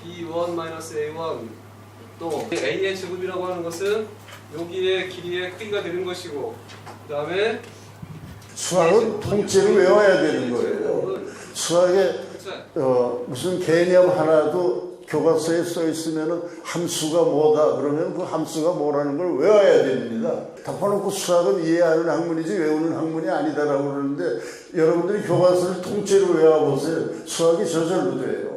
B1-A1 또 A의 제곱이라고 하는 것은 여기의 길이의 크기가 되는 것이고 그 다음에 수학은 통째로 외워야 되는 거예요. 수학에 무슨 개념 하나도 교과서에 써 있으면 함수가 뭐다 그러면 그 함수가 뭐라는 걸 외워야 됩니다. 덮어놓고 수학은 이해하는 학문이지 외우는 학문이 아니다라고 그러는데 여러분들이 교과서를 통째로 외워보세요. 수학이 저절로 돼요.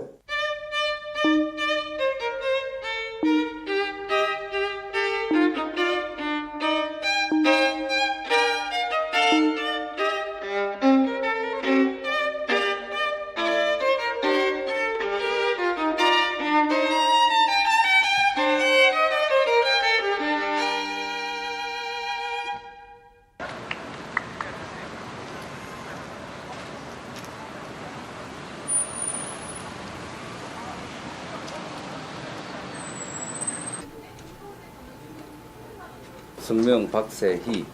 성명 박세희,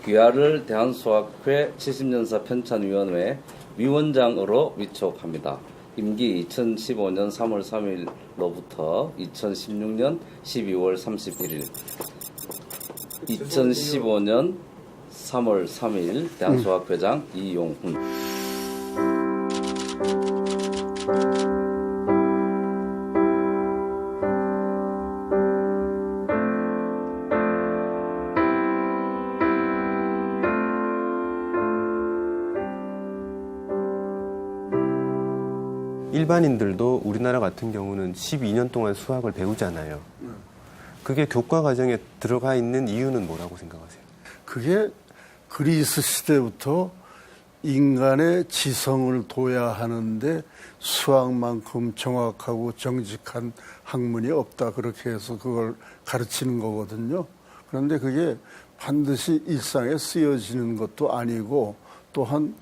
귀하를 대한수학회 70년사 편찬위원회 위원장으로 위촉합니다. 임기 2015년 3월 3일로부터 2016년 12월 31일 2015년 3월 3일 대한수학회장 이용훈. 일반인들도 우리나라 같은 경우는 12년 동안 수학을 배우잖아요. 그게 교과 과정에 들어가 있는 이유는 뭐라고 생각하세요? 그게 그리스 시대부터 인간의 지성을 둬야 하는데 수학만큼 정확하고 정직한 학문이 없다. 그렇게 해서 그걸 가르치는 거거든요. 그런데 그게 반드시 일상에 쓰여지는 것도 아니고 또한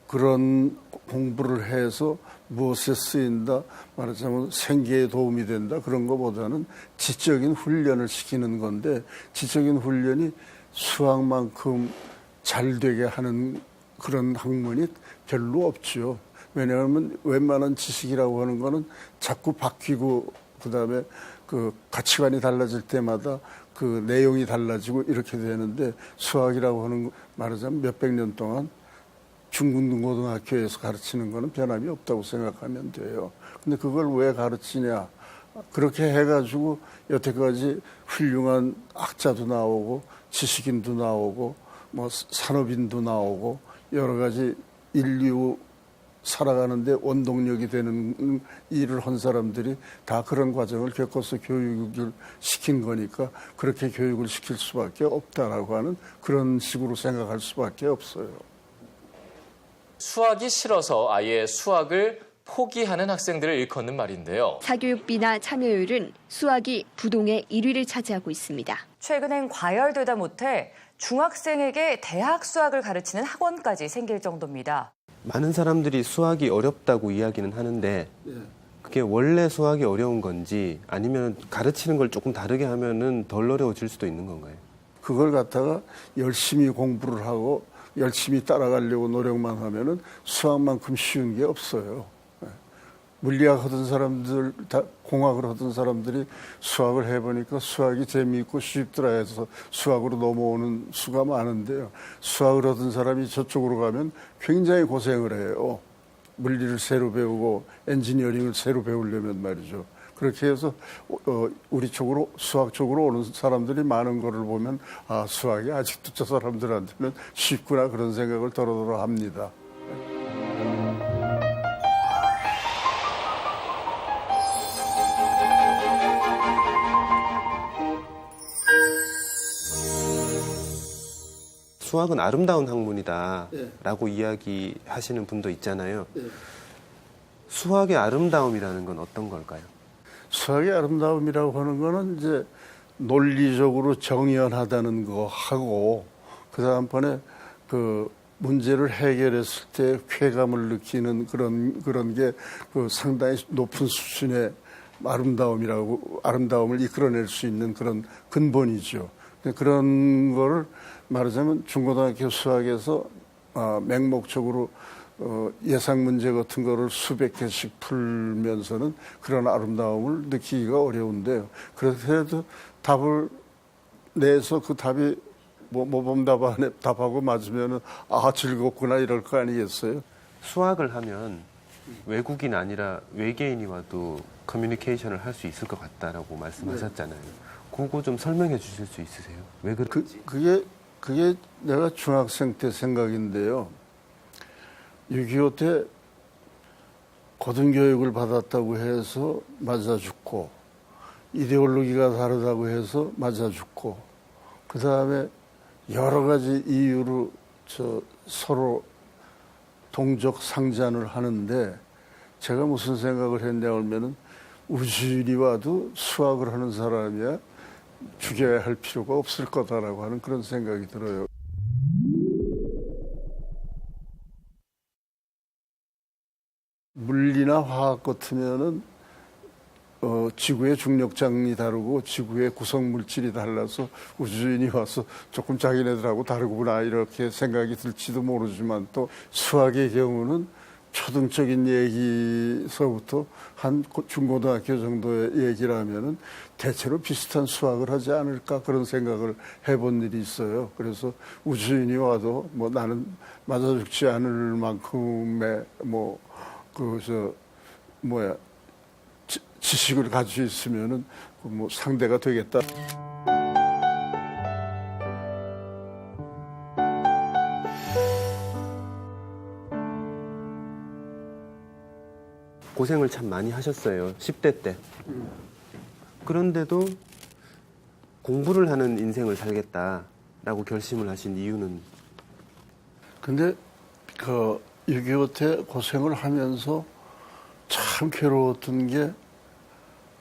그런 공부를 해서 무엇에 쓰인다, 말하자면 생계에 도움이 된다, 그런 것보다는 지적인 훈련을 시키는 건데 지적인 훈련이 수학만큼 잘 되게 하는 그런 학문이 별로 없죠. 왜냐하면 웬만한 지식이라고 하는 거는 자꾸 바뀌고 그다음에 그 가치관이 달라질 때마다 그 내용이 달라지고 이렇게 되는데 수학이라고 하는 거 말하자면 몇백 년 동안 중고등학교에서 가르치는 거는 변함이 없다고 생각하면 돼요. 근데 그걸 왜 가르치냐? 그렇게 해가지고 여태까지 훌륭한 학자도 나오고 지식인도 나오고 뭐 산업인도 나오고 여러 가지 인류 살아가는데 원동력이 되는 일을 한 사람들이 다 그런 과정을 겪어서 교육을 시킨 거니까 그렇게 교육을 시킬 수밖에 없다라고 하는 그런 식으로 생각할 수밖에 없어요. 수학이 싫어서 아예 수학을 포기하는 학생들을 일컫는 말인데요. 사교육비나 참여율은 수학이 부동의 1위를 차지하고 있습니다. 최근엔 과열되다 못해 중학생에게 대학 수학을 가르치는 학원까지 생길 정도입니다. 많은 사람들이 수학이 어렵다고 이야기는 하는데 그게 원래 수학이 어려운 건지 아니면 가르치는 걸 조금 다르게 하면은 덜 어려워질 수도 있는 건가요? 그걸 갖다가 열심히 공부를 하고 열심히 따라가려고 노력만 하면은 수학만큼 쉬운 게 없어요. 물리학 하던 사람들, 공학을 하던 사람들이 수학을 해보니까 수학이 재미있고 쉽더라 해서 수학으로 넘어오는 수가 많은데요. 수학을 하던 사람이 저쪽으로 가면 굉장히 고생을 해요. 물리를 새로 배우고 엔지니어링을 새로 배우려면 말이죠. 그렇게 해서 우리 쪽으로 수학 쪽으로 오는 사람들이 많은 거를 보면 아, 수학이 아직도 저 사람들한테는 쉽구나 그런 생각을 더러더러 합니다. 수학은 아름다운 학문이다라고 이야기하시는 분도 있잖아요. 수학의 아름다움이라는 건 어떤 걸까요? 수학의 아름다움이라고 하는 거는 이제 논리적으로 정연하다는 거 하고 그 다음번에 그 문제를 해결했을 때 쾌감을 느끼는 그런 게 그 상당히 높은 수준의 아름다움을 이끌어낼 수 있는 그런 근본이죠. 그런 거를 말하자면 중고등학교 수학에서 맹목적으로 예상 문제 같은 거를 수백 개씩 풀면서는 그런 아름다움을 느끼기가 어려운데요. 그래도 답을 내서 그 답이 모범 답하고 맞으면은 즐겁구나 이럴 거 아니겠어요? 수학을 하면 외국인 아니라 외계인이 와도 커뮤니케이션을 할 수 있을 것 같다라고 말씀하셨잖아요. 그거 좀 설명해 주실 수 있으세요? 왜 그런지? 그게 내가 중학생 때 생각인데요. 6.25 때 고등교육을 받았다고 해서 맞아 죽고, 이데올로기가 다르다고 해서 맞아 죽고, 그 다음에 여러 가지 이유로 서로 동족 상잔을 하는데, 제가 무슨 생각을 했냐 하면은 우주인이 와도 수학을 하는 사람이야 죽여야 할 필요가 없을 거다라고 하는 그런 생각이 들어요. 물리나 화학 같으면은 지구의 중력장이 다르고 지구의 구성 물질이 달라서 우주인이 와서 조금 자기네들하고 다르구나 이렇게 생각이 들지도 모르지만, 또 수학의 경우는 초등적인 얘기서부터 한 중고등학교 정도의 얘기를 하면은 대체로 비슷한 수학을 하지 않을까 그런 생각을 해본 일이 있어요. 그래서 우주인이 와도 나는 맞아 죽지 않을 만큼의 지식을 가지고 있으면은 상대가 되겠다. 고생을 참 많이 하셨어요. 10대 때. 그런데도 공부를 하는 인생을 살겠다라고 결심을 하신 이유는? 근데 6.25 때 고생을 하면서 참 괴로웠던 게,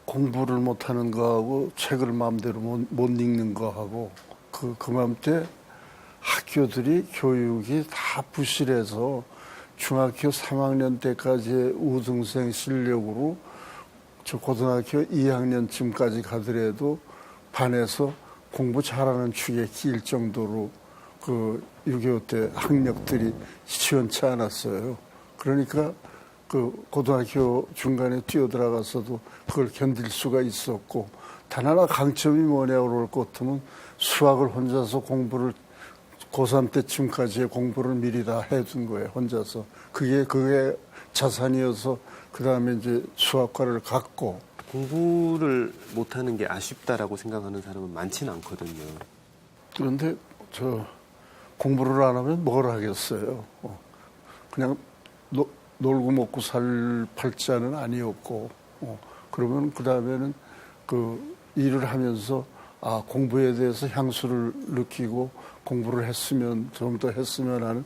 공부를 못하는 거하고 책을 마음대로 못 읽는 거하고, 그맘때 학교들이 교육이 다 부실해서 중학교 3학년 때까지의 우등생 실력으로 고등학교 2학년쯤까지 가더라도 반에서 공부 잘하는 축에 끼일 정도로 6.25 때 학력들이 시원치 않았어요. 그러니까 고등학교 중간에 뛰어들어가서도 그걸 견딜 수가 있었고, 단 하나 강점이 뭐냐고 그럴 것 같으면 수학을 혼자서 공부를 고3 때쯤까지의 공부를 미리 다 해둔 거예요, 혼자서. 그게 자산이어서 그 다음에 이제 수학과를 갔고. 공부를 못하는 게 아쉽다라고 생각하는 사람은 많지는 않거든요. 그런데 공부를 안 하면 뭘 하겠어요. 그냥 놀고 먹고 살 팔자는 아니었고, 그러면 그 다음에는 일을 하면서 공부에 대해서 향수를 느끼고 공부를 했으면, 좀 더 했으면 하는,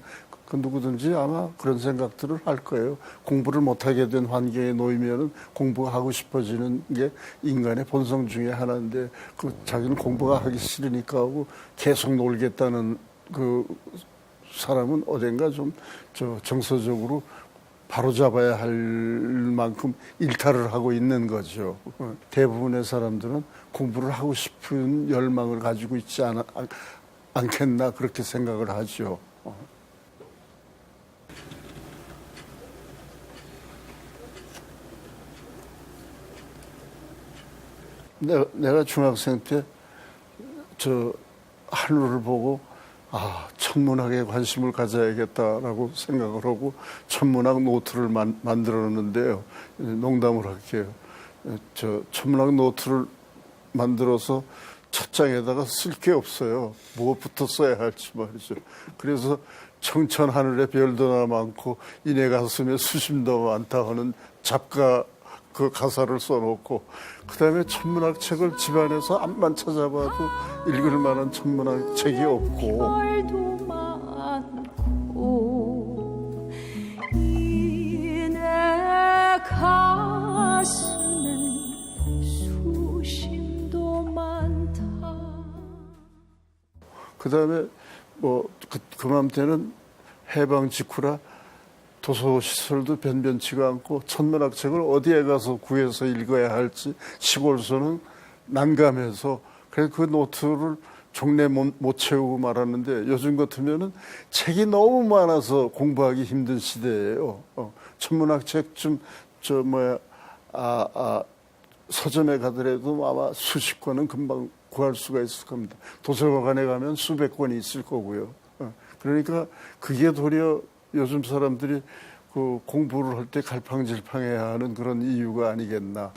누구든지 아마 그런 생각들을 할 거예요. 공부를 못하게 된 환경에 놓이면은 공부하고 싶어지는 게 인간의 본성 중에 하나인데, 자기는 공부가 하기 싫으니까 하고 계속 놀겠다는 사람은 어딘가 좀 정서적으로 바로잡아야 할 만큼 일탈을 하고 있는 거죠. 대부분의 사람들은 공부를 하고 싶은 열망을 가지고 있지 않겠나 그렇게 생각을 하죠. 내가 중학생 때 하늘을 보고 천문학에 관심을 가져야겠다라고 생각을 하고 천문학 노트를 만들었는데요. 농담을 할게요. 천문학 노트를 만들어서 첫 장에다가 쓸 게 없어요. 무엇부터 써야 할지 말이죠. 그래서 청천 하늘에 별도 많고 이내 가슴에 수심도 많다 하는 잡가 가사를 써놓고, 그 다음에 천문학 책을 집안에서 암만 찾아봐도 읽을 만한 천문학 책이 없고. 별도 많고 이내 가슴엔 수심도 많다. 그 다음에 그맘때는 해방 직후라 도서시설도 변변치가 않고 천문학 책을 어디에 가서 구해서 읽어야 할지 시골서는 난감해서, 그래서 그 노트를 종래 못 채우고 말았는데 요즘 같으면은 책이 너무 많아서 공부하기 힘든 시대예요. 천문학책 좀 서점에 가더라도 아마 수십 권은 금방 구할 수가 있을 겁니다. 도서관에 가면 수백 권이 있을 거고요. 그러니까 그게 도리어 요즘 사람들이 그 공부를 할 때 갈팡질팡해야 하는 그런 이유가 아니겠나.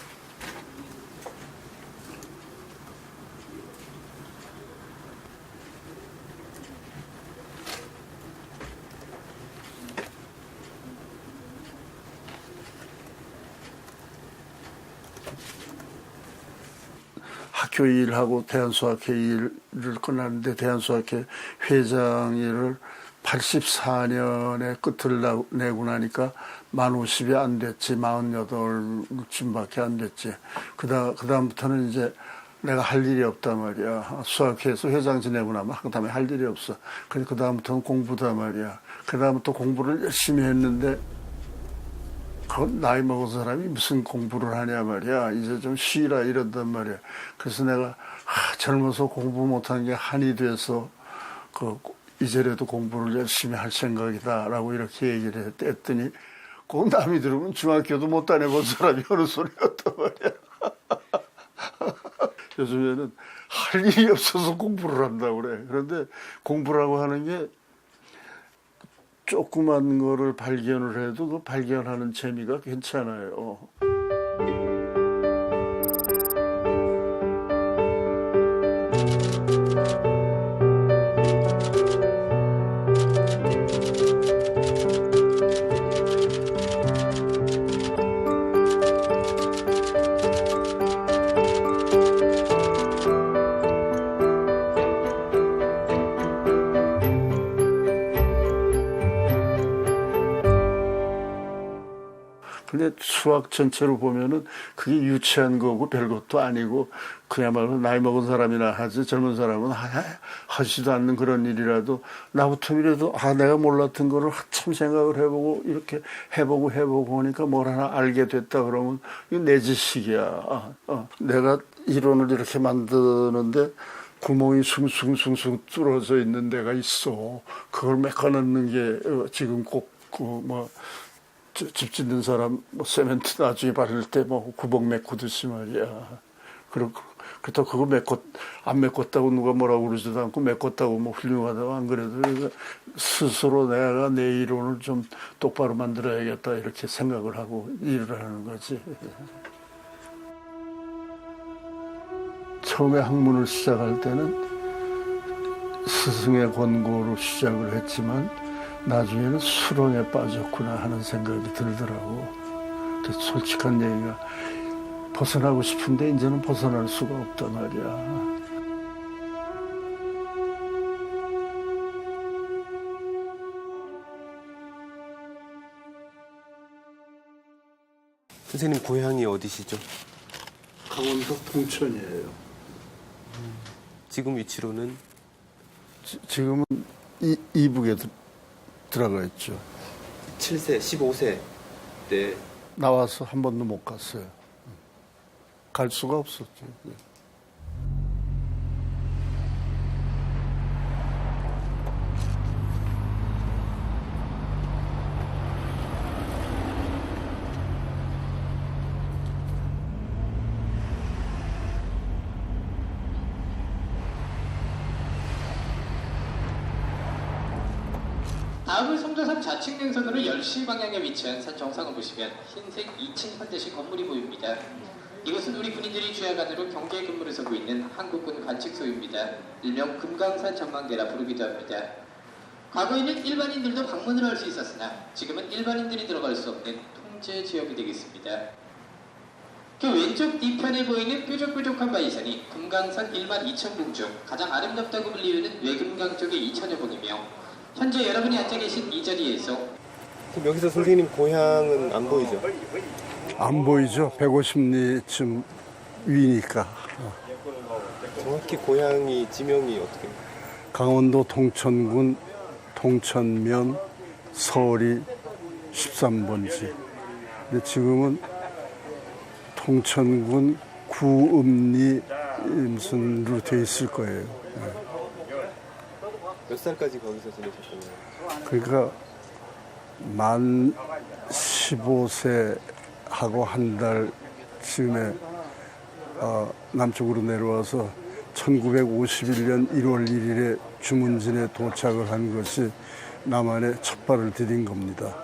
학교 일하고 대한수학회 일을 끝났는데 대한수학회 회장 일을 84년에 끝을 내고 나니까 만 50이 안 됐지. 48쯤밖에 안 됐지. 그다음부터는 이제 내가 할 일이 없단 말이야. 수학회에서 회장 지내고 나면 그다음에 할 일이 없어. 그다음부터는 공부다 말이야. 그다음부터 공부를 열심히 했는데 그건 나이 먹은 사람이 무슨 공부를 하냐 말이야. 이제 좀 쉬라 이런단 말이야. 그래서 내가 젊어서 공부 못한 게 한이 돼서 이제라도 공부를 열심히 할 생각이다라고 이렇게 얘기를 했더니 꼭 남이 들으면 중학교도 못 다녀본 사람이 어느 소리였단 말이야. 요즘에는 할 일이 없어서 공부를 한다고 그래. 그런데 공부라고 하는 게 조그만 거를 발견을 해도 그 발견하는 재미가 괜찮아요. 근데 수학 전체로 보면은 그게 유치한 거고 별것도 아니고 그야말로 나이 먹은 사람이나 하지 젊은 사람은 하지도 않는 그런 일이라도 나부터라도 내가 몰랐던 거를 한참 생각을 해보고 이렇게 해보고 하니까 뭘 하나 알게 됐다 그러면 이거 내 지식이야. 내가 이론을 이렇게 만드는데 구멍이 숭숭숭숭 뚫어져 있는 데가 있어. 그걸 메꿔넣는 게 지금 꼭 집 짓는 사람 세멘트 나중에 바를 때 구멍 메꾸듯이 말이야. 그렇다고 그거 안 메꿨다고 누가 뭐라고 그러지도 않고 메꿨다고 훌륭하다고 안 그래도 스스로 내가 내 이론을 좀 똑바로 만들어야겠다 이렇게 생각을 하고 일을 하는 거지. 처음에 학문을 시작할 때는 스승의 권고로 시작을 했지만 나중에는 수렁에 빠졌구나 하는 생각이 들더라고. 솔직한 얘기가 벗어나고 싶은데 이제는 벗어날 수가 없단 말이야. 선생님 고향이 어디시죠? 강원도 동천이에요. 지금 위치로는? 지금은 이북에 들어가 있죠. 7세, 15세 때 나와서 한 번도 못 갔어요. 갈 수가 없었죠. 다음은 성조산 좌측 능선으로 10시 방향에 위치한 산 정상을 보시면 흰색 2층 현대식 건물이 보입니다. 이곳은 우리 군인들이 주야간으로 경계 근무를 서고 있는 한국군 관측소입니다. 일명 금강산 전망대라 부르기도 합니다. 과거에는 일반인들도 방문을 할 수 있었으나 지금은 일반인들이 들어갈 수 없는 통제 지역이 되겠습니다. 그 왼쪽 뒤편에 보이는 뾰족뾰족한 바위산이 금강산 12,000봉 중 가장 아름답다고 불리우는 외금강 쪽의 2,000여 봉이며 현재 여러분이 앉아 계신 이 자리에서 그럼 여기서 선생님 고향은 안 보이죠? 안 보이죠. 150리쯤 위니까. 정확히 고향이 지명이 어떻게? 강원도 동천군 동천면 서리 13번지. 근데 지금은 동천군 구읍리 무슨로 돼 있을 거예요. 몇 살까지 거기서 지내셨던 거예요? 그러니까 만 15세 하고 한 달 즈음에 남쪽으로 내려와서 1951년 1월 1일에 주문진에 도착을 한 것이 남한에 첫 발을 디딘 겁니다.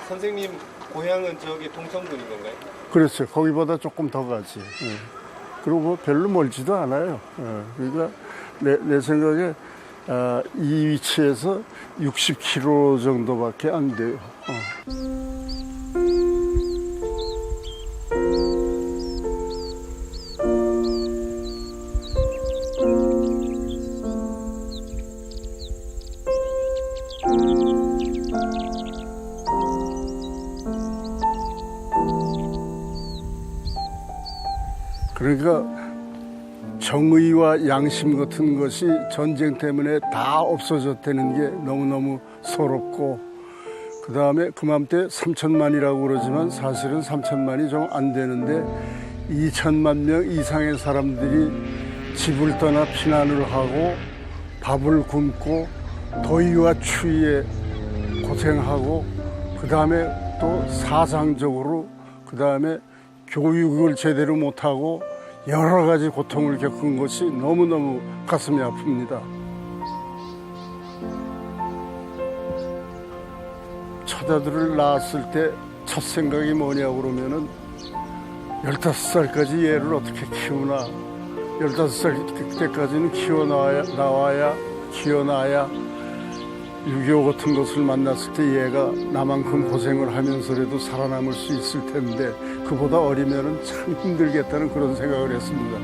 선생님 고향은 저기 동성군인 건가요? 그렇죠. 거기보다 조금 더 가지. 예. 그리고 뭐 별로 멀지도 않아요. 예. 그러니까 내 생각에 이 위치에서 60km 정도밖에 안 돼요. 그러니까 정의와 양심 같은 것이 전쟁 때문에 다 없어졌다는 게 너무너무 서럽고, 그 다음에 그맘때 3천만이라고 그러지만 사실은 3천만이 좀 안 되는데 2천만 명 이상의 사람들이 집을 떠나 피난을 하고 밥을 굶고 더위와 추위에 고생하고, 그 다음에 또 사상적으로, 그 다음에 교육을 제대로 못하고 여러 가지 고통을 겪은 것이 너무너무 가슴이 아픕니다. 처자들을 낳았을 때 첫 생각이 뭐냐고 그러면은 15살까지 얘를 어떻게 키우나, 15살 때까지는 키워놔야 6.25 같은 것을 만났을 때 얘가 나만큼 고생을 하면서라도 살아남을 수 있을 텐데 그보다 어리면은 참 힘들겠다는 그런 생각을 했습니다.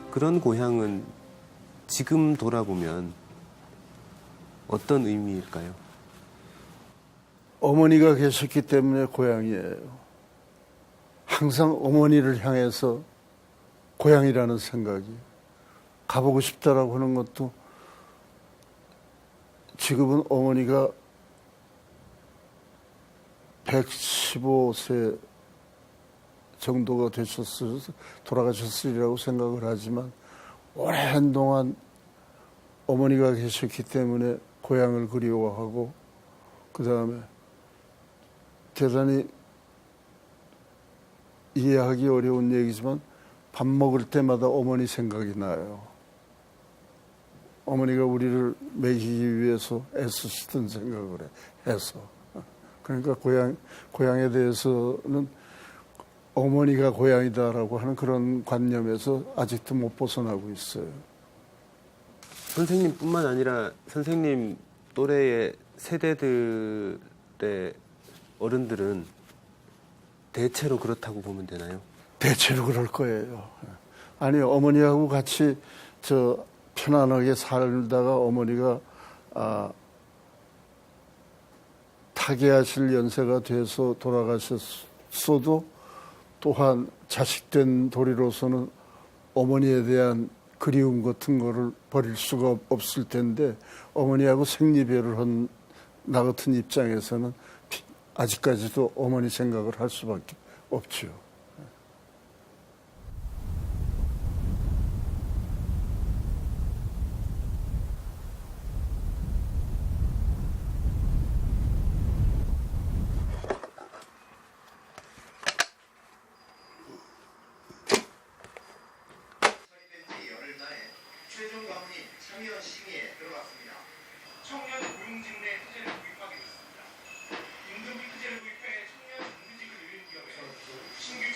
그런 고향은 지금 돌아보면 어떤 의미일까요? 어머니가 계셨기 때문에 고향이에요. 항상 어머니를 향해서 고향이라는 생각이, 가보고 싶다라고 하는 것도, 지금은 어머니가 115세 정도가 돌아가셨으리라고 생각을 하지만 오랜 동안 어머니가 계셨기 때문에 고향을 그리워하고, 그 다음에 대단히 이해하기 어려운 얘기지만 밥 먹을 때마다 어머니 생각이 나요. 어머니가 우리를 먹이기 위해서 애쓰시던 생각을 해서. 그러니까 고향에 대해서는 어머니가 고향이다라고 하는 그런 관념에서 아직도 못 벗어나고 있어요. 선생님뿐만 아니라 선생님 또래의 세대들의 어른들은 대체로 그렇다고 보면 되나요? 대체로 그럴 거예요. 아니, 어머니하고 같이 편안하게 살다가 어머니가 타계하실 연세가 돼서 돌아가셨어도 또한 자식된 도리로서는 어머니에 대한 그리움 같은 거를 버릴 수가 없을 텐데, 어머니하고 생리배를 한 나 같은 입장에서는 아직까지도 어머니 생각을 할 수밖에 없죠.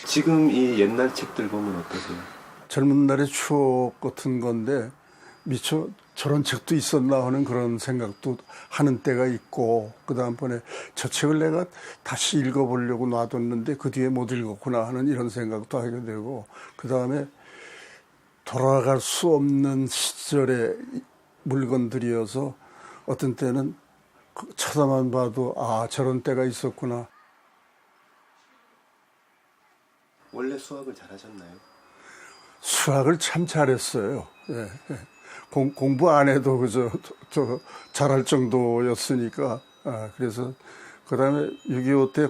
지금 이 옛날 책들 보면 어떠세요? 젊은 날의 추억 같은 건데 미처 저런 책도 있었나 하는 그런 생각도 하는 때가 있고, 그 다음번에 저 책을 내가 다시 읽어보려고 놔뒀는데 그 뒤에 못 읽었구나 하는 이런 생각도 하게 되고, 그 다음에 돌아갈 수 없는 시절의 물건들이어서 어떤 때는 쳐다만 봐도 저런 때가 있었구나. 원래 수학을 잘하셨나요? 수학을 참 잘했어요. 예. 공부 안 해도 저 잘할 정도였으니까. 그래서 그다음에 6.25 때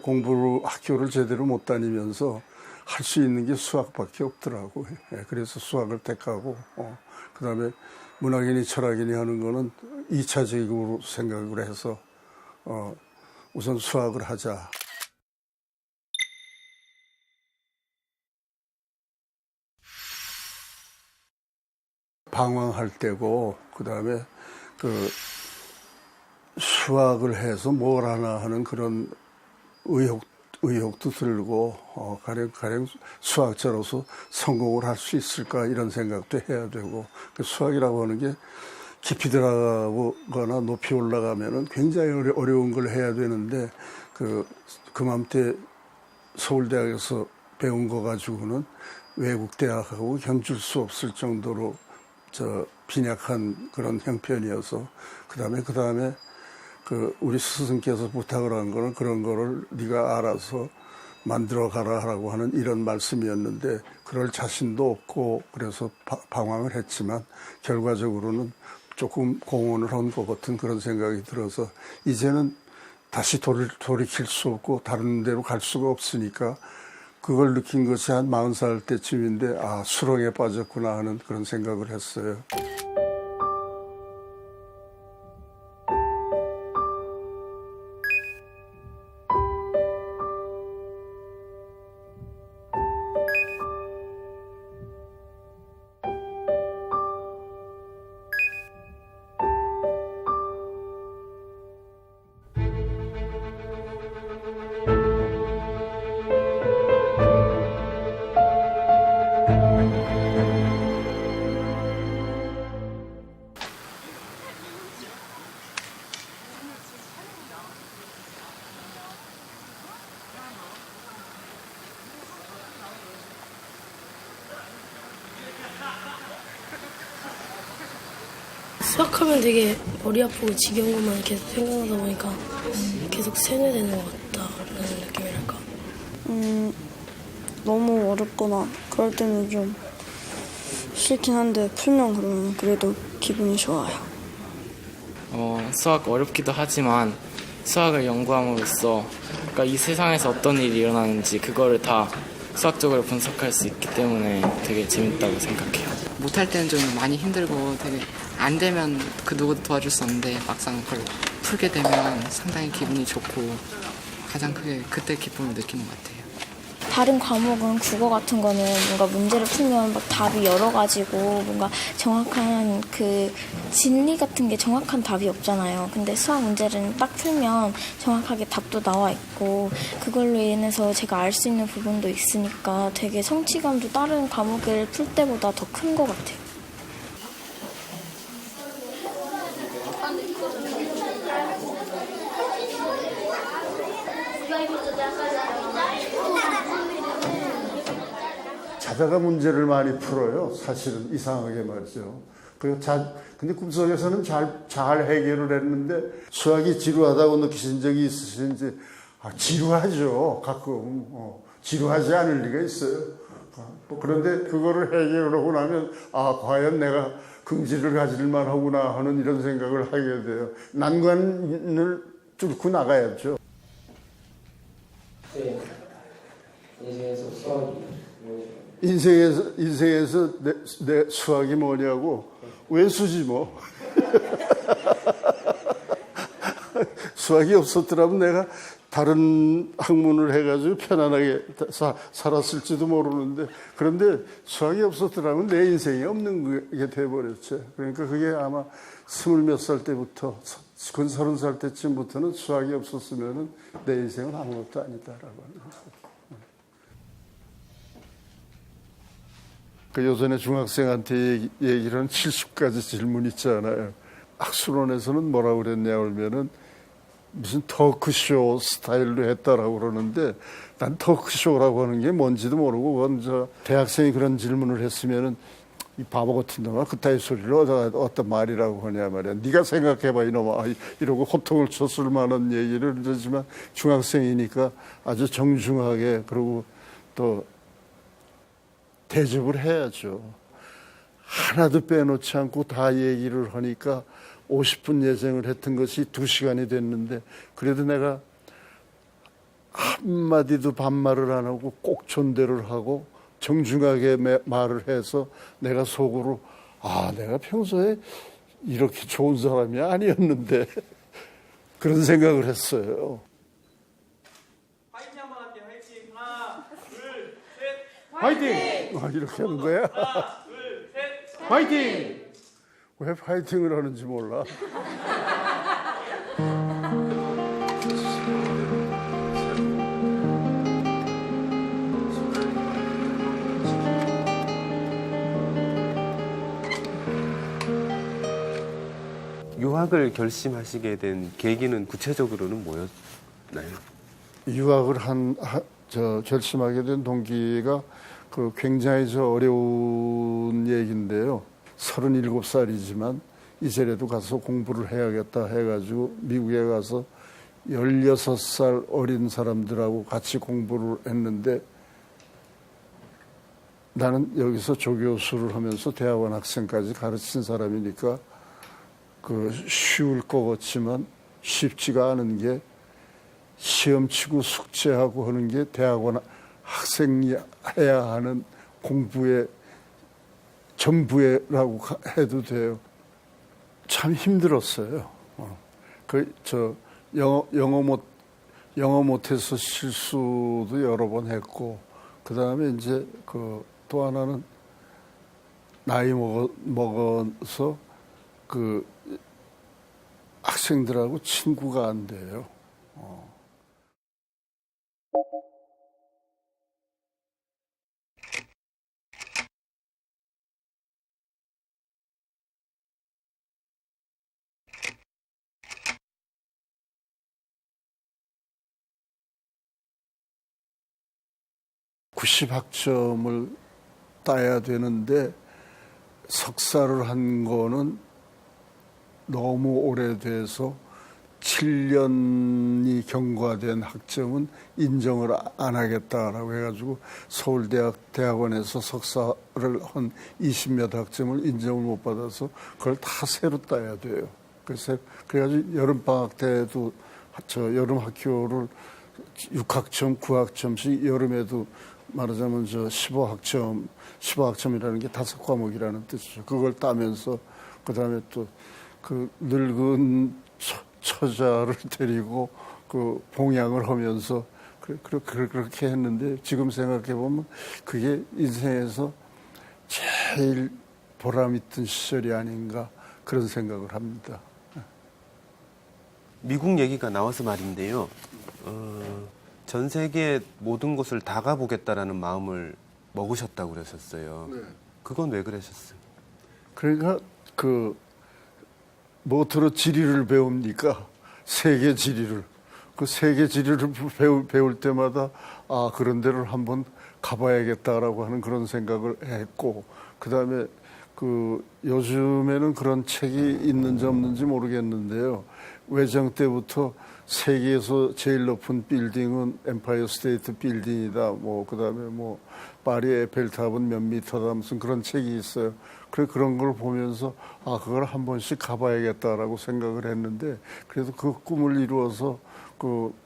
학교를 제대로 못 다니면서 할 수 있는 게 수학밖에 없더라고요. 그래서 수학을 택하고 그다음에 문학이니 철학이니 하는 거는 2차적으로 생각을 해서 우선 수학을 하자. 방황할 때고 그다음에 수학을 해서 뭘 하나 하는 그런 의욕도 들고 가령 수학자로서 성공을 할 수 있을까 이런 생각도 해야 되고 수학이라고 하는 게 깊이 들어가거나 높이 올라가면은 굉장히 어려운 걸 해야 되는데 그맘때 서울대학에서 배운 거 가지고는 외국 대학하고 견줄 수 없을 정도로 빈약한 그런 형편이어서 그다음에 우리 스승께서 부탁을 한 거는 그런 거를 네가 알아서 만들어 가라라고 하는 이런 말씀이었는데 그럴 자신도 없고 그래서 방황을 했지만 결과적으로는 조금 공헌을 한 것 같은 그런 생각이 들어서 이제는 다시 돌이킬 수 없고 다른 데로 갈 수가 없으니까 그걸 느낀 것이 한 40살 때쯤인데 수렁에 빠졌구나 하는 그런 생각을 했어요. 수학하면 되게 머리 아프고 지겨운 것만 계속 생각하다 보니까 계속 세뇌되는 것 같다라는 느낌이랄까. 너무 어렵거나 그럴 때는 좀 싫긴 한데 풀면 그러면 그래도 기분이 좋아요. 수학 어렵기도 하지만 수학을 연구함으로써 그러니까 이 세상에서 어떤 일이 일어나는지 그거를 다 수학적으로 분석할 수 있기 때문에 되게 재밌다고 생각해요. 못할 때는 좀 많이 힘들고 되게 안 되면 그 누구도 도와줄 수 없는데 막상 그걸 풀게 되면 상당히 기분이 좋고 가장 크게 그때 기쁨을 느끼는 것 같아요. 다른 과목은 국어 같은 거는 뭔가 문제를 풀면 막 답이 여러 가지고 뭔가 정확한 진리 같은 게 정확한 답이 없잖아요. 근데 수학 문제는 딱 풀면 정확하게 답도 나와 있고 그걸로 인해서 제가 알 수 있는 부분도 있으니까 되게 성취감도 다른 과목을 풀 때보다 더 큰 것 같아요. 자다가 문제를 많이 풀어요. 사실은 이상하게 말이죠. 근데 꿈속에서는 잘 해결을 했는데 수학이 지루하다고 느끼신 적이 있으신지 지루하죠. 가끔 지루하지 않을 리가 있어요. 그런데 그거를 해결하고 나면 과연 내가 긍지를 가질 만하구나 하는 이런 생각을 하게 돼요. 난관을 뚫고 나가야죠. 네. 인생에서 수학이 인생에서 내 수학이 뭐냐고 외수지 뭐. 수학이 없었더라면 내가 다른 학문을 해가지고 편안하게 살았을지도 모르는데 그런데 수학이 없었더라면 내 인생이 없는 게 돼버렸죠. 그러니까 그게 아마 20몇 살 때부터 근 30살 때쯤부터는 수학이 없었으면 내 인생은 아무것도 아니다라고 하는 거죠. 요전에 중학생한테 얘기를 하는 70가지 질문 있잖아요. 학술원에서는 뭐라고 그랬냐 그러면은 무슨 토크쇼 스타일로 했다라고 그러는데 난 토크쇼라고 하는 게 뭔지도 모르고 그건 대학생이 그런 질문을 했으면은 이 바보 같은 놈아 그따위 소리를 어떤 말이라고 하냐 말이야. 네가 생각해봐 이놈아 이러고 호통을 쳤을 만한 얘기를 하지만 중학생이니까 아주 정중하게 그리고 또 대접을 해야죠. 하나도 빼놓지 않고 다 얘기를 하니까 50분 예정을 했던 것이 2시간이 됐는데 그래도 내가 한마디도 반말을 안 하고 꼭 존대를 하고 정중하게 말을 해서 내가 속으로 내가 평소에 이렇게 좋은 사람이 아니었는데 그런 생각을 했어요. 화이팅 한번 할게요. 화이팅. 하나, 둘, 셋. 화이팅! 이렇게 하는 거야? 하나, 둘, 셋. 화이팅! 왜 파이팅을 하는지 몰라. 유학을 결심하시게 된 계기는 구체적으로는 뭐였나요? 유학을 결심하게 된 동기가 굉장히 어려운 얘기인데요. 37살이지만 이제라도 가서 공부를 해야겠다 해가지고 미국에 가서 16살 어린 사람들하고 같이 공부를 했는데 나는 여기서 조교수를 하면서 대학원 학생까지 가르친 사람이니까 쉬울 것 같지만 쉽지가 않은 게 시험 치고 숙제하고 하는 게 대학원 학생이 해야 하는 공부의 전부라고 해도 돼요. 참 힘들었어요. 영어 못해서 실수도 여러 번 했고, 그 다음에 이제 또 하나는 나이 먹어서 학생들하고 친구가 안 돼요. 90학점을 따야 되는데 석사를 한 거는 너무 오래돼서 7년이 경과된 학점은 인정을 안 하겠다라고 해가지고 서울대학원에서 석사를 한 20몇 학점을 인정을 못 받아서 그걸 다 새로 따야 돼요. 그래가지고 여름방학 때도 여름 학교를 6학점, 9학점씩 여름에도 말하자면 15학점이라는 게 5과목이라는 뜻이죠. 그걸 따면서 그다음에 또 늙은 처자를 데리고 봉양을 하면서 그렇게 했는데 지금 생각해 보면 그게 인생에서 제일 보람 있던 시절이 아닌가 그런 생각을 합니다. 미국 얘기가 나와서 말인데요. 전 세계 모든 곳을 다 가보겠다라는 마음을 먹으셨다고 그러셨어요. 네. 그건 왜 그러셨어요? 그러니까 뭐더러 지리를 배웁니까? 세계 지리를. 그 세계 지리를 배울 때마다 그런 데를 한번 가봐야겠다라고 하는 그런 생각을 했고, 그다음에 요즘에는 그런 책이 있는지 없는지 모르겠는데요. 외정 때부터 세계에서 제일 높은 빌딩은 엠파이어 스테이트 빌딩이다. 그다음에 파리 에펠탑은 몇 미터다. 무슨 그런 책이 있어요. 그런 걸 보면서 그걸 한 번씩 가봐야겠다라고 생각을 했는데, 그래도 그 꿈을 이루어서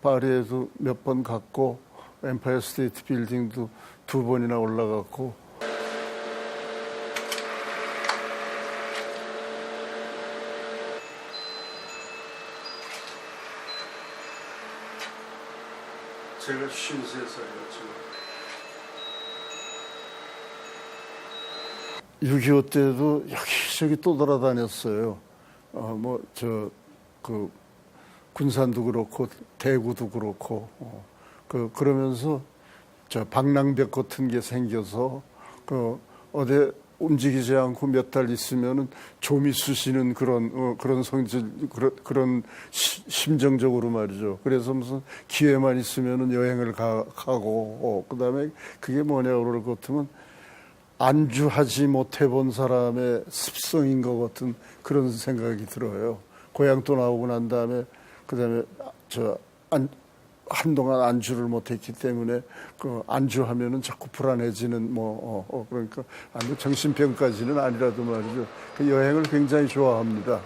파리에도 몇 번 갔고 엠파이어 스테이트 빌딩도 2번이나 올라갔고. 제가 53살이었지만 6.25 때도 여기저기 또 돌아다녔어요. 군산도 그렇고 대구도 그렇고 그러면서 방랑벽 같은 게 생겨서 어디 움직이지 않고 몇 달 있으면은 좀이 쑤시는 그런 성질 그런 심정적으로 말이죠. 그래서 무슨 기회만 있으면은 여행을 가고 그다음에 그게 뭐냐고 그럴 것 같으면 안주하지 못해본 사람의 습성인 것 같은 그런 생각이 들어요. 고향 또 나오고 난 다음에 그다음에 한동안 안주를 못했기 때문에 그 안주하면은 자꾸 불안해지는 그러니까 정신병까지는 아니라도 말이죠. 그 여행을 굉장히 좋아합니다.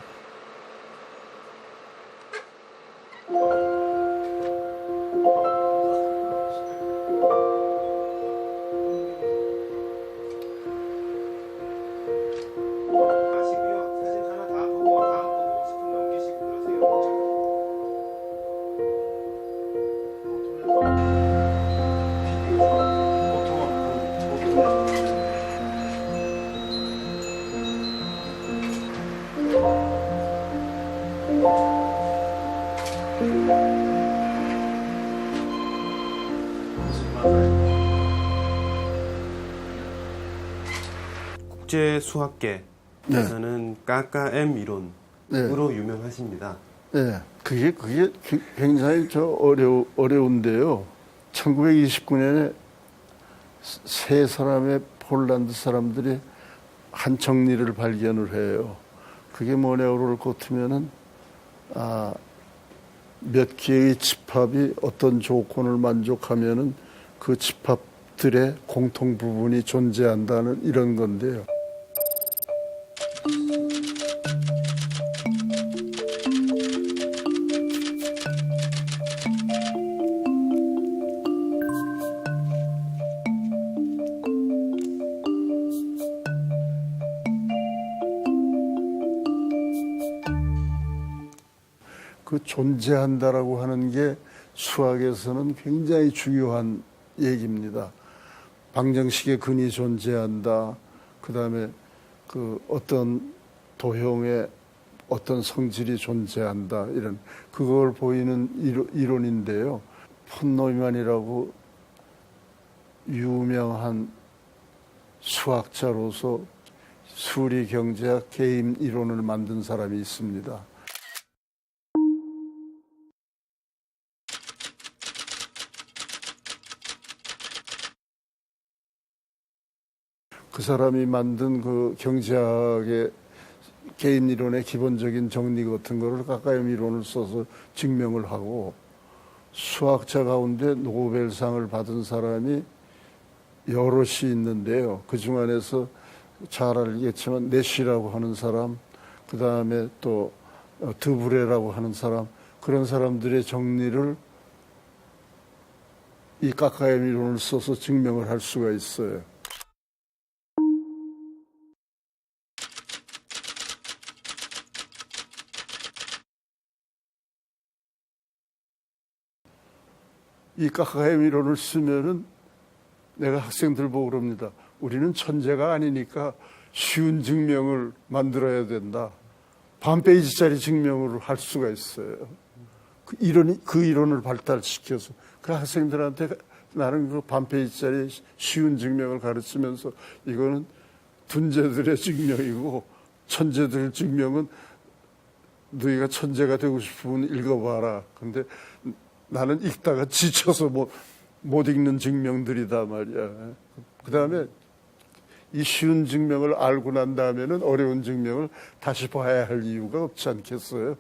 국제 수학계에서는 까까엠 이론으로 유명하십니다. 네, 그게 굉장히 어려운데요. 1929년에 세 사람의 폴란드 사람들이 한 정리를 발견을 해요. 그게 뭐냐고 그러면은 몇 개의 집합이 어떤 조건을 만족하면은 그 집합들의 공통 부분이 존재한다는 이런 건데요. 그 존재한다라고 하는 게 수학에서는 굉장히 중요한 얘기입니다. 방정식의 근이 존재한다. 그다음에 그 어떤 도형의 어떤 성질이 존재한다. 이런 그걸 보이는 이론인데요. 폰 노이만이라고 유명한 수학자로서 수리 경제학 게임 이론을 만든 사람이 있습니다. 그 사람이 만든 그 경제학의 게임 이론의 기본적인 정리 같은 거를 까까엠 이론을 써서 증명을 하고, 수학자 가운데 노벨상을 받은 사람이 여럿이 있는데요. 그 중 안에서 잘 알겠지만 내시라고 하는 사람, 그 다음에 또 드브레라고 하는 사람, 그런 사람들의 정리를 이 까까엠 이론을 써서 증명을 할 수가 있어요. 이 까까엠 이론을 쓰면은 내가 학생들 보고 그럽니다. 우리는 천재가 아니니까 쉬운 증명을 만들어야 된다. 반 페이지짜리 증명을 할 수가 있어요. 그 이론을 발달시켜서 그 학생들한테 나는 그 반 페이지짜리 쉬운 증명을 가르치면서 이거는 둔재들의 증명이고 천재들 증명은 너희가 천재가 되고 싶으면 읽어봐라. 근데 나는 읽다가 지쳐서 못 읽는 증명들이다 말이야. 그 다음에 이 쉬운 증명을 알고 난 다음에는 어려운 증명을 다시 봐야 할 이유가 없지 않겠어요?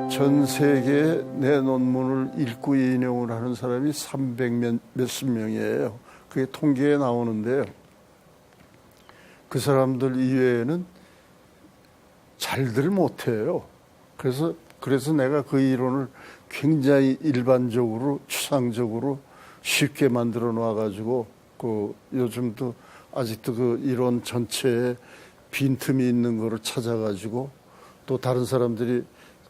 전 세계에 내 논문을 읽고 인용을 하는 사람이 300 몇십 명이에요. 그게 통계에 나오는데요. 그 사람들 이외에는 잘들 못해요. 그래서 내가 그 이론을 굉장히 일반적으로 추상적으로 쉽게 만들어 놔가지고 요즘도 아직도 그 이론 전체에 빈틈이 있는 거를 찾아가지고 또 다른 사람들이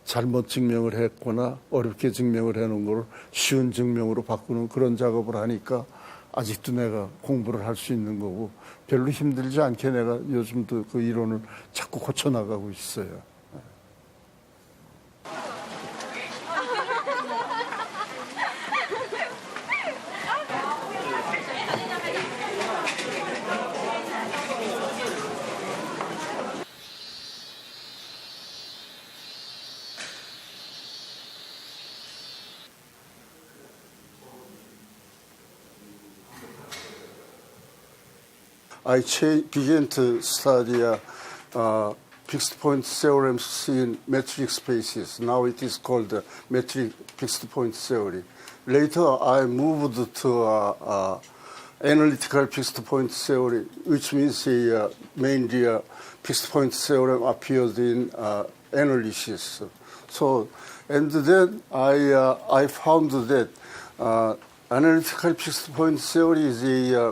잘못 증명을 했거나 어렵게 증명을 해놓은 걸 쉬운 증명으로 바꾸는 그런 작업을 하니까 아직도 내가 공부를 할 수 있는 거고, 별로 힘들지 않게 내가 요즘도 그 이론을 자꾸 고쳐나가고 있어요. I began to study fixed point theorems in metric spaces. Now it is called metric fixed point theory. Later, I moved to analytical fixed point theory, which means mainly fixed point theorem appeared in analysis. So, and then I found that analytical fixed point theory is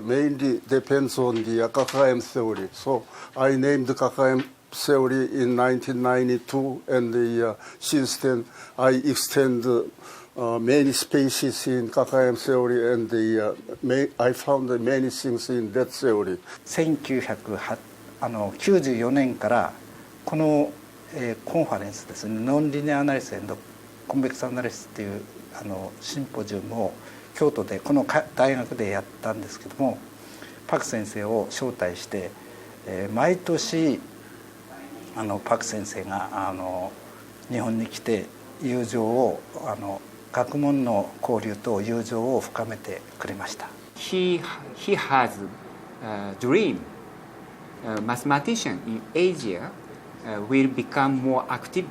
mainly depends on the Kakayama theory. So I named the Kakayama theory in 1992, and since then I extend many spaces in Kakayama theory, and I found many things in that theory. 1994年からこの、コンファレンスですね、ノンリニアアナリシス&コンベクスアナリシスというシンポジウムを京都でこの大学でやったんですけども、パク先生を招待して、毎年パク先生が日本に来て友情を学問の交流と友情を深めてくれました。He has a dream. Mathematician in Asia will become more active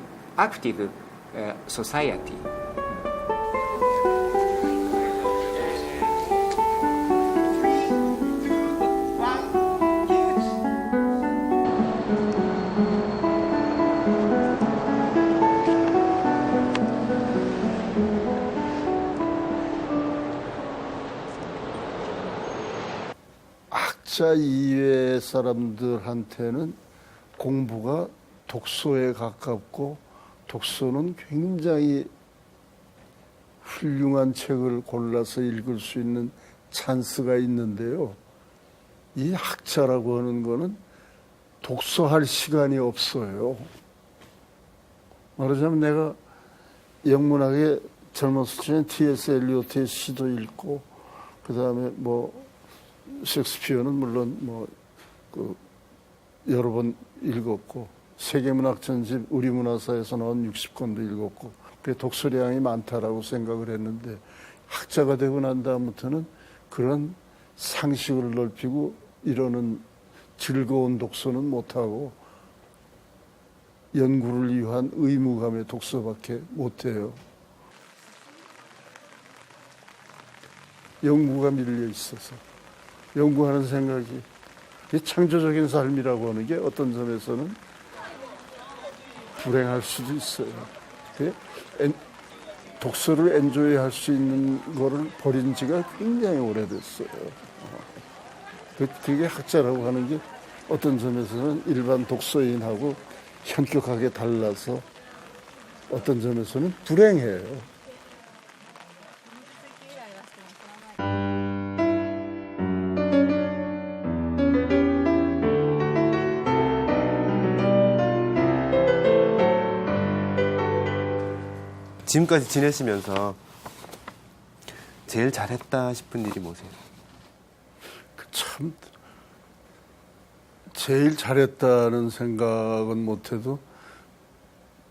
society. 학자 이외의 사람들한테는 공부가 독서에 가깝고, 독서는 굉장히 훌륭한 책을 골라서 읽을 수 있는 찬스가 있는데요. 이 학자라고 하는 거는 독서할 시간이 없어요. 말하자면 내가 영문학에 젊었을 적에 T.S. 엘리어트의 시도 읽고, 그 다음에 셰익스피어는 물론 여러 번 읽었고, 세계문학 전집 우리 문화사에서 나온 60권도 읽었고, 그 독서량이 많다라고 생각을 했는데, 학자가 되고 난 다음부터는 그런 상식을 넓히고 이러는 즐거운 독서는 못하고 연구를 위한 의무감의 독서밖에 못해요. 연구가 밀려 있어서 연구하는 생각이, 창조적인 삶이라고 하는 게 어떤 점에서는 불행할 수도 있어요. 독서를 엔조이할 수 있는 거를 버린 지가 굉장히 오래됐어요. 그게 학자라고 하는 게 어떤 점에서는 일반 독서인하고 현격하게 달라서 어떤 점에서는 불행해요. 지금까지 지내시면서 제일 잘했다 싶은 일이 뭐세요? 참 제일 잘했다는 생각은 못해도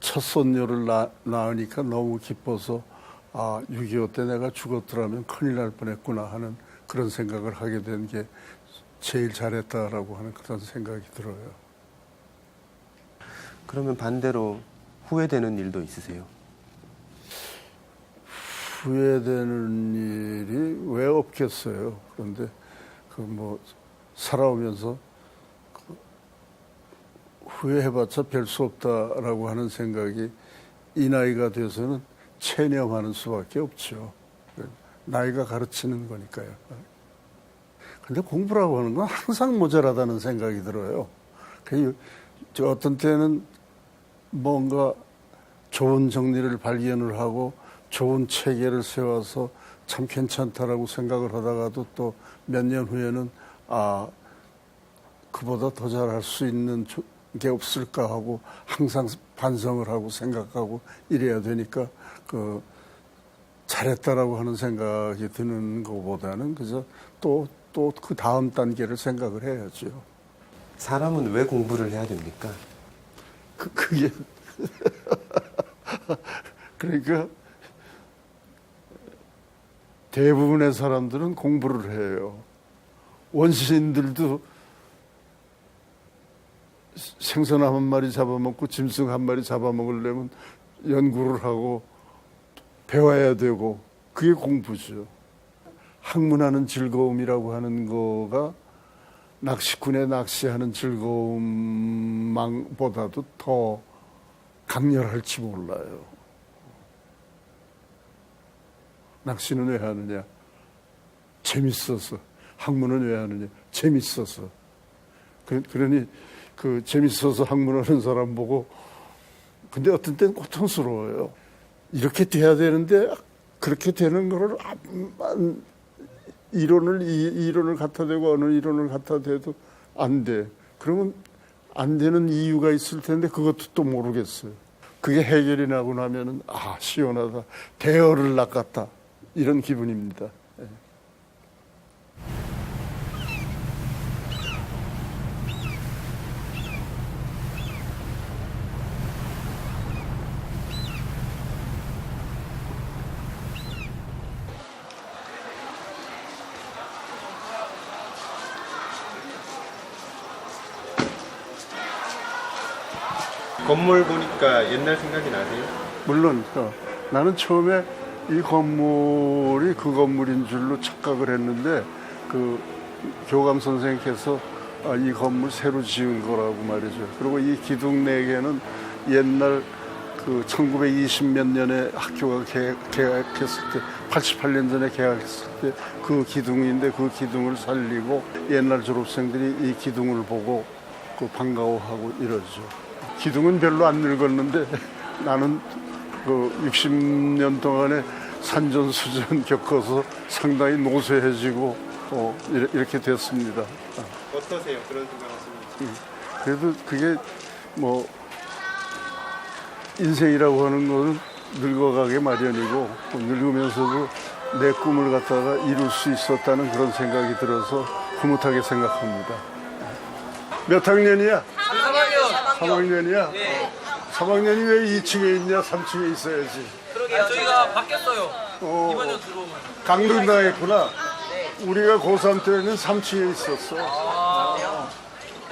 첫 손녀를 낳으니까 너무 기뻐서 6.25 때 내가 죽었더라면 큰일 날 뻔했구나 하는 그런 생각을 하게 된 게 제일 잘했다라고 하는 그런 생각이 들어요. 그러면 반대로 후회되는 일도 있으세요? 후회되는 일이 왜 없겠어요. 그런데 살아오면서 후회해봤자 별 수 없다라고 하는 생각이 이 나이가 돼서는 체념하는 수밖에 없죠. 나이가 가르치는 거니까요. 근데 공부라고 하는 건 항상 모자라다는 생각이 들어요. 어떤 때는 뭔가 좋은 정리를 발견을 하고 좋은 체계를 세워서 참 괜찮다라고 생각을 하다가도 또 몇 년 후에는 그보다 더 잘할 수 있는 게 없을까 하고 항상 반성을 하고 생각하고 이래야 되니까 잘했다라고 하는 생각이 드는 것보다는 그저 또 그 다음 단계를 생각을 해야죠. 사람은 왜 공부를 해야 됩니까? 그게 그러니까 대부분의 사람들은 공부를 해요. 원시인들도 생선 한 마리 잡아먹고 짐승 한 마리 잡아먹으려면 연구를 하고 배워야 되고 그게 공부죠. 학문하는 즐거움이라고 하는 거가 낚시꾼의 낚시하는 즐거움보다도 더 강렬할지 몰라요. 낚시는 왜 하느냐? 재밌어서. 학문은 왜 하느냐? 재밌어서. 그러니 그 재밌어서 학문하는 사람 보고 근데 어떤 때는 고통스러워요. 이렇게 돼야 되는데 그렇게 되는 거를 이론을 갖다 대고 어느 이론을 갖다 대도 안 돼. 그러면 안 되는 이유가 있을 텐데 그것도 또 모르겠어요. 그게 해결이 나고 나면은 아 시원하다. 대어를 낚았다. 이런 기분입니다. 건물 보니까 옛날 생각이 나세요? 물론 나는 처음에 이 건물이 그 건물인 줄로 착각을 했는데 그 교감 선생님께서 이 건물 새로 지은 거라고 말이죠. 그리고 이 기둥 4개는 옛날 그 1920몇 년에 학교가 개학했을 때 88년 전에 개학했을 때 그 기둥인데 그 기둥을 살리고 옛날 졸업생들이 이 기둥을 보고 그 반가워하고 이러죠. 기둥은 별로 안 늙었는데 나는 그 60년 동안에 산전수전 겪어서 상당히 노쇠해지고 이렇게 됐습니다. 어떠세요? 그런 생각하시면? 그래도 그게 뭐 인생이라고 하는 것은 늙어가게 마련이고 늙으면서도 내 꿈을 갖다가 이룰 수 있었다는 그런 생각이 들어서 흐뭇하게 생각합니다. 몇 학년이야? 3학년이야? 네. 3학년이 왜 2층에 있냐? 3층에 있어야지. 그러게요. 저희가 바뀌었어요. 이번 년 들어오면. 강릉당했구나. 네. 우리가 고3 때는 3층에 있었어.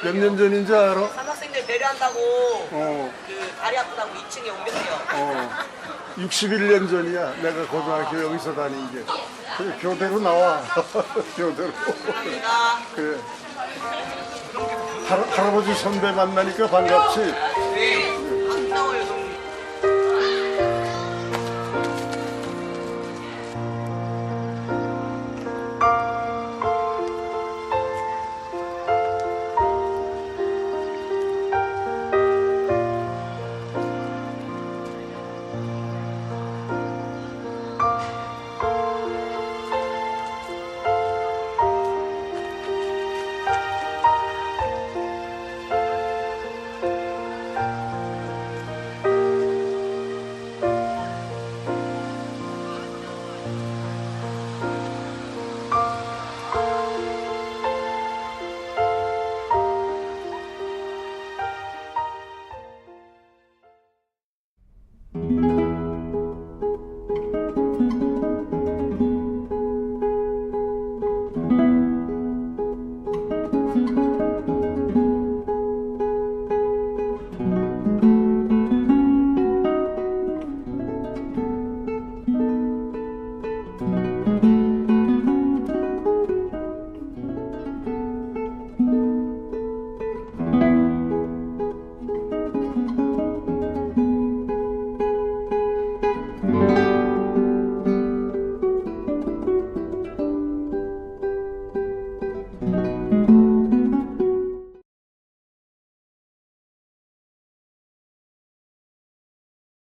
몇 년 전인지 알아? 산학생들 배려한다고 그 다리 아프다고 2층에 옮겼어요. 61년 전이야. 내가 고등학교 여기서 다닌 게. 그래, 교대로 나와. 교대로. 그래. 할아버지 선배 만나니까 반갑지? 네.